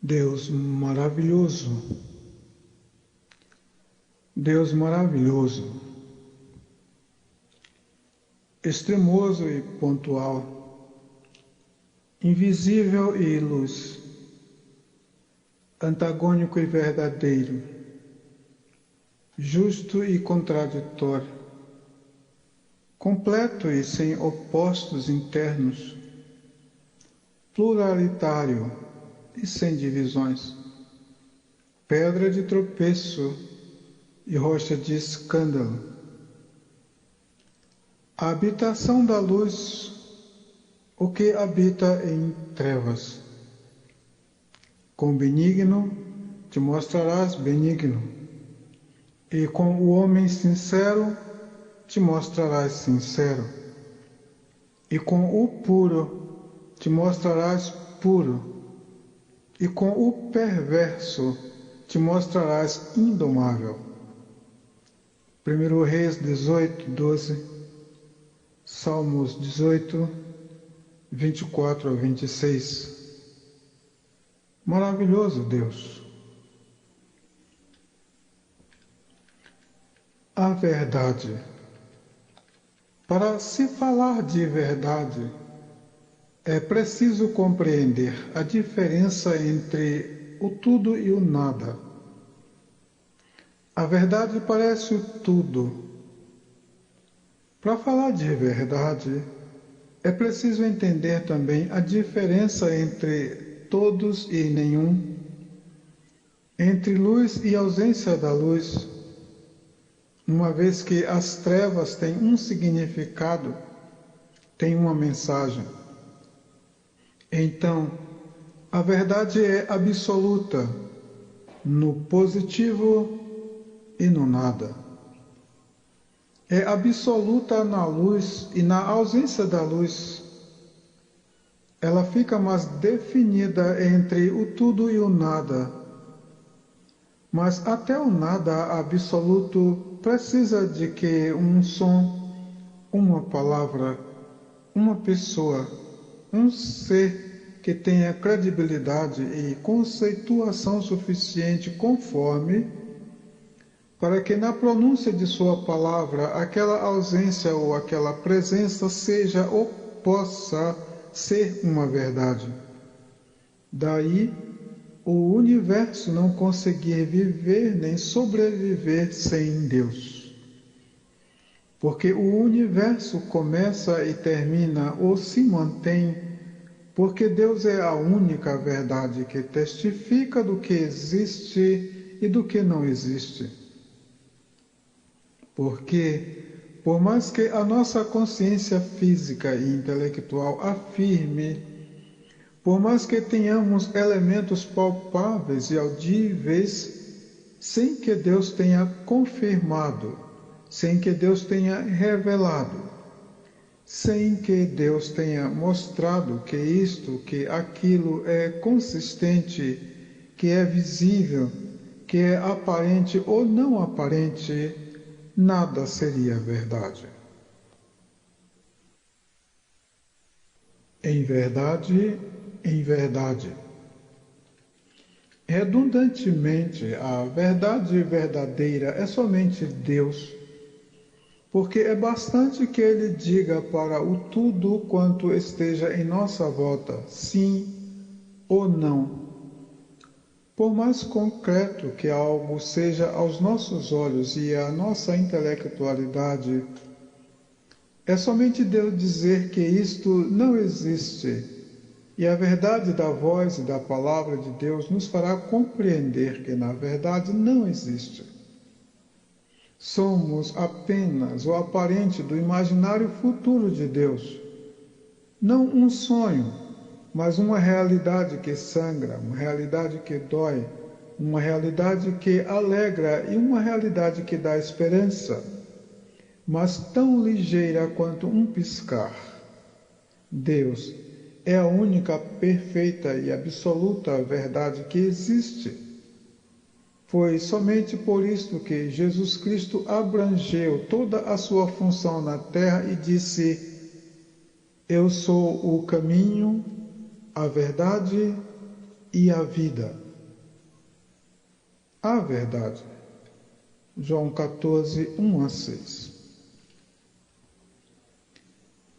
Deus maravilhoso, Deus maravilhoso, extremoso e pontual, invisível e luz, antagônico e verdadeiro, justo e contraditório, completo e sem opostos internos, pluralitário e sem divisões, pedra de tropeço e rocha de escândalo, a habitação da luz, o que habita em trevas. Com benigno te mostrarás benigno, e com o homem sincero te mostrarás sincero, e com o puro te mostrarás puro, e com o perverso te mostrarás indomável. 1 Reis 18, 12, Salmos 18, 24 a 26. Maravilhoso Deus. A verdade. Para se falar de verdade, é preciso compreender a diferença entre o tudo e o nada. A verdade parece o tudo. Para falar de verdade, é preciso entender também a diferença entre todos e nenhum, entre luz e ausência da luz, uma vez que as trevas têm um significado, têm uma mensagem. Então, a verdade é absoluta no positivo e no nada. É absoluta na luz e na ausência da luz. Ela fica mais definida entre o tudo e o nada. Mas até o nada absoluto precisa de que um som, uma palavra, uma pessoa, um ser que tenha credibilidade e conceituação suficiente conforme para que na pronúncia de sua palavra aquela ausência ou aquela presença seja ou possa ser uma verdade. Daí o universo não conseguir viver nem sobreviver sem Deus. Porque o universo começa e termina ou se mantém, porque Deus é a única verdade que testifica do que existe e do que não existe. Porque, por mais que a nossa consciência física e intelectual afirme, por mais que tenhamos elementos palpáveis e audíveis, sem que Deus tenha confirmado, sem que Deus tenha revelado, sem que Deus tenha mostrado que isto, que aquilo é consistente, que é visível, que é aparente ou não aparente, nada seria verdade. Em verdade, redundantemente, a verdade verdadeira é somente Deus, porque é bastante que Ele diga para o tudo quanto esteja em nossa volta, sim ou não. Por mais concreto que algo seja aos nossos olhos e à nossa intelectualidade, é somente Deus dizer que isto não existe, e a verdade da voz e da palavra de Deus nos fará compreender que na verdade não existe. Somos apenas o aparente do imaginário futuro de Deus, não um sonho, mas uma realidade que sangra, uma realidade que dói, uma realidade que alegra e uma realidade que dá esperança, mas tão ligeira quanto um piscar. Deus é a única perfeita e absoluta verdade que existe. Foi somente por isto que Jesus Cristo abrangeu toda a sua função na terra e disse: Eu sou o caminho, a verdade e a vida. A verdade. João 14, 1 a 6.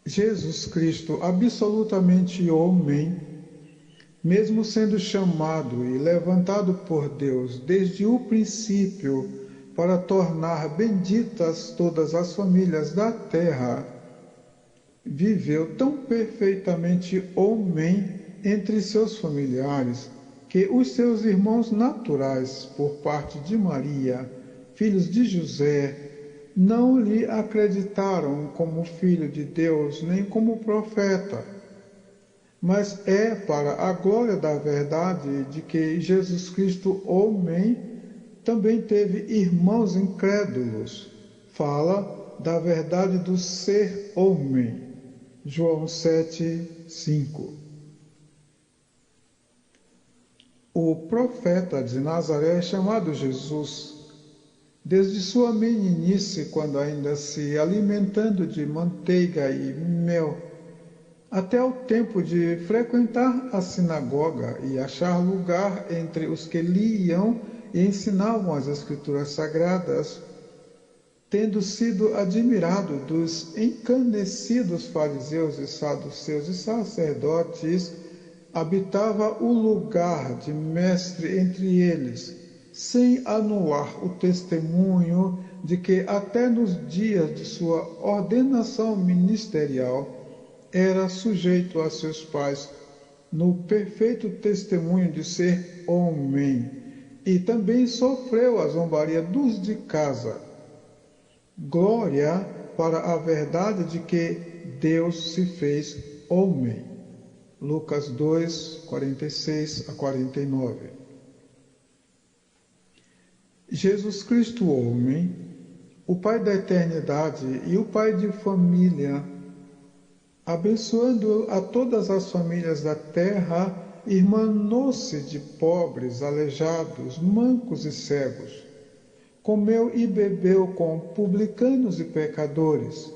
Jesus Cristo, absolutamente homem, mesmo sendo chamado e levantado por Deus desde o princípio para tornar benditas todas as famílias da terra, viveu tão perfeitamente homem entre seus familiares que os seus irmãos naturais, por parte de Maria, filhos de José, não lhe acreditaram como filho de Deus nem como profeta. Mas é para a glória da verdade de que Jesus Cristo, homem, também teve irmãos incrédulos. Fala da verdade do ser homem. João 7, 5. O profeta de Nazaré, chamado Jesus, desde sua meninice, quando ainda se alimentando de manteiga e mel, até o tempo de frequentar a sinagoga e achar lugar entre os que liam e ensinavam as Escrituras Sagradas, tendo sido admirado dos encanecidos fariseus e saduceus e sacerdotes, habitava o lugar de mestre entre eles, sem anular o testemunho de que até nos dias de sua ordenação ministerial era sujeito a seus pais no perfeito testemunho de ser homem, e também sofreu a zombaria dos de casa. Glória para a verdade de que Deus se fez homem. Lucas 2, 46 a 49. Jesus Cristo, homem, o Pai da eternidade e o Pai de família, abençoando a todas as famílias da terra, irmanou-se de pobres, aleijados, mancos e cegos. Comeu e bebeu com publicanos e pecadores.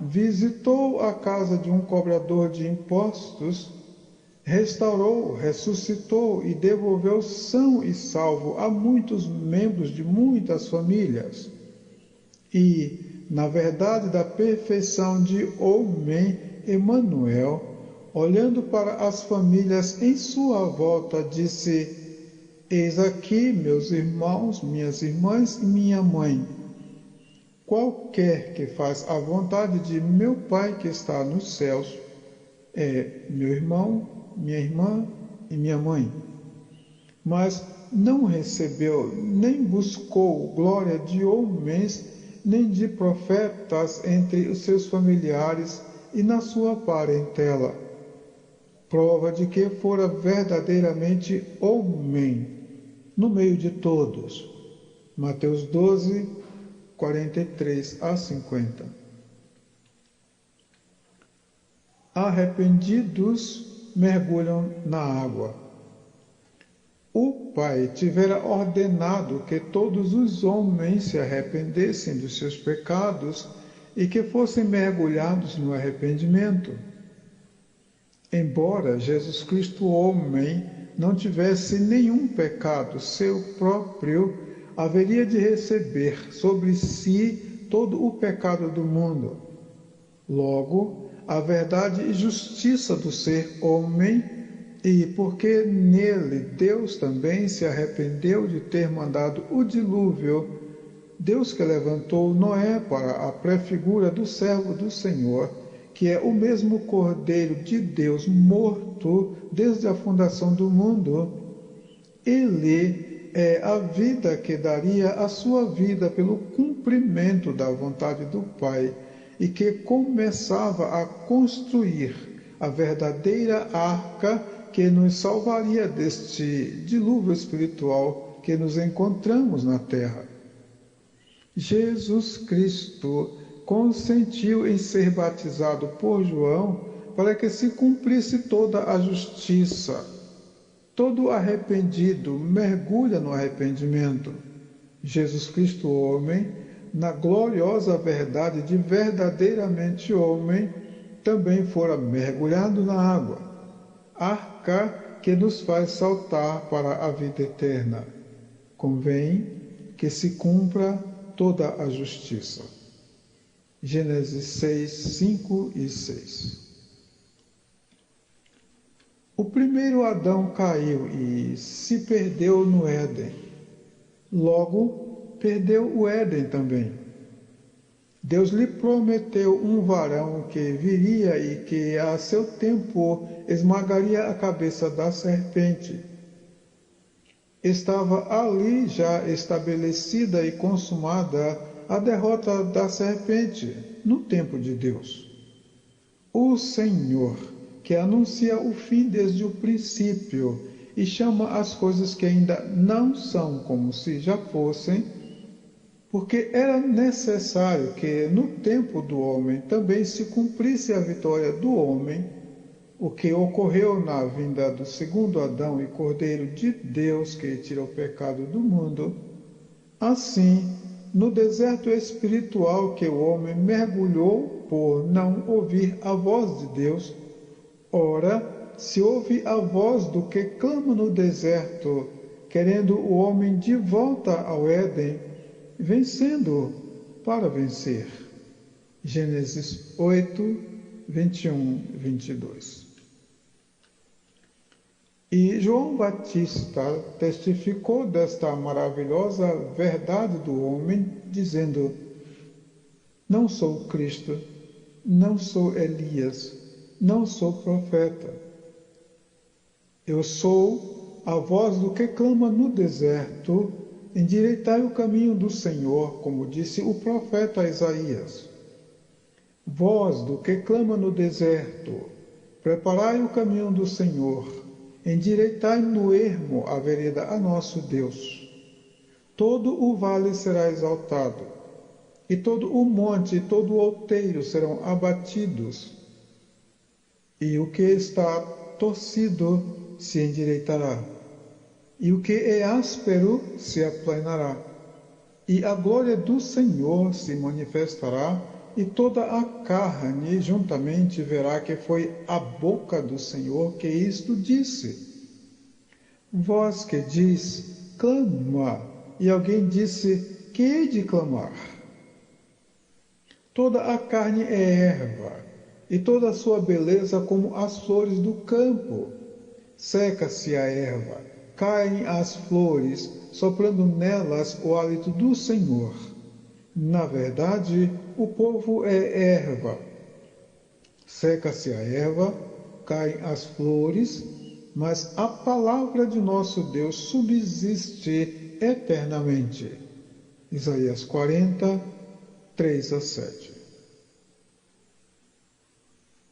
Visitou a casa de um cobrador de impostos, restaurou, ressuscitou e devolveu são e salvo a muitos membros de muitas famílias. E, na verdade da perfeição de homem, Emanuel, olhando para as famílias em sua volta, disse: Eis aqui meus irmãos, minhas irmãs e minha mãe. Qualquer que faz a vontade de meu Pai que está nos céus é meu irmão, minha irmã e minha mãe. Mas não recebeu nem buscou glória de homens, nem de profetas entre os seus familiares e na sua parentela. Prova de que fora verdadeiramente homem no meio de todos. Mateus 12, 43 a 50. Arrependidos mergulham na água. O Pai tivera ordenado que todos os homens se arrependessem dos seus pecados e que fossem mergulhados no arrependimento. Embora Jesus Cristo, homem, não tivesse nenhum pecado seu próprio, haveria de receber sobre si todo o pecado do mundo. Logo, a verdade e justiça do ser homem, e porque nele Deus também se arrependeu de ter mandado o dilúvio, Deus que levantou Noé para a prefigura do servo do Senhor, que é o mesmo Cordeiro de Deus morto desde a fundação do mundo, ele é a vida que daria a sua vida pelo cumprimento da vontade do Pai e que começava a construir a verdadeira arca que nos salvaria deste dilúvio espiritual que nos encontramos na terra. Jesus Cristo consentiu em ser batizado por João para que se cumprisse toda a justiça. Todo arrependido mergulha no arrependimento. Jesus Cristo, homem, na gloriosa verdade de verdadeiramente homem, também fora mergulhado na água. Arca que nos faz saltar para a vida eterna. Convém que se cumpra toda a justiça. Gênesis 6, 5 e 6. O primeiro Adão caiu e se perdeu no Éden. Logo, perdeu o Éden também. Deus lhe prometeu um varão que viria e que a seu tempo esmagaria a cabeça da serpente. Estava ali já estabelecida e consumada a derrota da serpente no tempo de Deus. O Senhor, que anuncia o fim desde o princípio e chama as coisas que ainda não são como se já fossem, porque era necessário que no tempo do homem também se cumprisse a vitória do homem, o que ocorreu na vinda do segundo Adão e Cordeiro de Deus que tira o pecado do mundo. Assim, no deserto espiritual que o homem mergulhou por não ouvir a voz de Deus, ora, se ouve a voz do que clama no deserto, querendo o homem de volta ao Éden, vencendo para vencer. Gênesis 8, 21, 22. E João Batista testificou desta maravilhosa verdade do homem, dizendo: não sou Cristo, não sou Elias, não sou profeta. Eu sou a voz do que clama no deserto: endireitai o caminho do Senhor, como disse o profeta Isaías. Voz do que clama no deserto: preparai o caminho do Senhor, endireitai no ermo a vereda a nosso Deus. Todo o vale será exaltado, e todo o monte e todo o outeiro serão abatidos, e o que está torcido se endireitará, e o que é áspero se aplanará, e a glória do Senhor se manifestará, e toda a carne juntamente verá que foi a boca do Senhor que isto disse. Voz que diz: clama, e alguém disse: que hei de clamar? Toda a carne é erva, e toda a sua beleza como as flores do campo. Seca-se a erva, caem as flores, soprando nelas o hálito do Senhor. Na verdade, o povo é erva. Seca-se a erva, caem as flores, mas a palavra de nosso Deus subsiste eternamente. Isaías 40, 3 a 7.